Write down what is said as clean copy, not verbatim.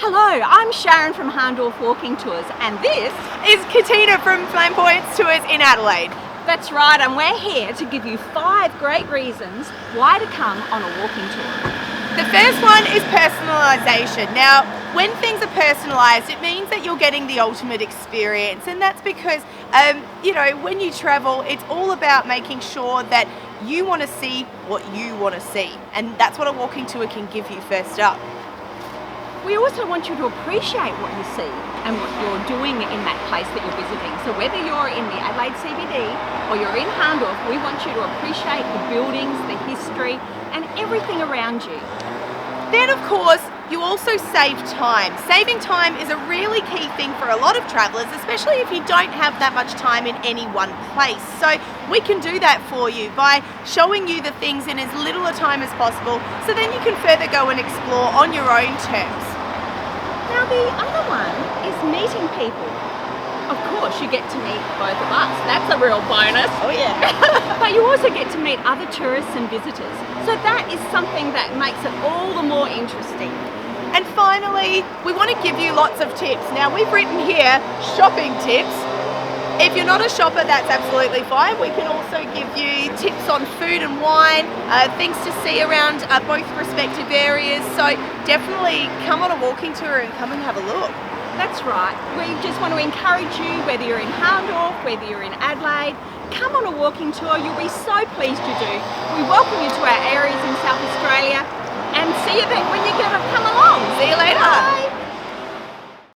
Hello, I'm Sharon from Hahndorf Walking Tours, and this is Katina from Flamboyance Tours in Adelaide. That's right, and we're here to give you 5 great reasons why to come on a walking tour. The first one is personalisation. Now, when things are personalised, it means that you're getting the ultimate experience, and that's because, when you travel, it's all about making sure that you want to see what you want to see, and that's what a walking tour can give you first up. We also want you to appreciate what you see and what you're doing in that place that you're visiting. So whether you're in the Adelaide CBD or you're in Hahndorf, we want you to appreciate the buildings, the history, and everything around you. Then, of course, you also save time. Saving time is a really key thing for a lot of travellers, especially if you don't have that much time in any one place. So we can do that for you by showing you the things in as little a time as possible, so then you can further go and explore on your own terms. Now the other one is meeting people. Of course, you get to meet both of us. That's a real bonus. Oh yeah. But you also get to meet other tourists and visitors. So that is something that makes it all the more interesting. And finally, we want to give you lots of tips. Now we've written here shopping tips. If you're not a shopper, that's absolutely fine. We can also give you tips on food and wine, things to see around both respective areas. So definitely come on a walking tour and come and have a look. That's right. We just want to encourage you, whether you're in Hahndorf, whether you're in Adelaide, come on a walking tour. You'll be so pleased you do. We welcome you to our areas in South Australia and see you then when you get to come along. See you later. Bye.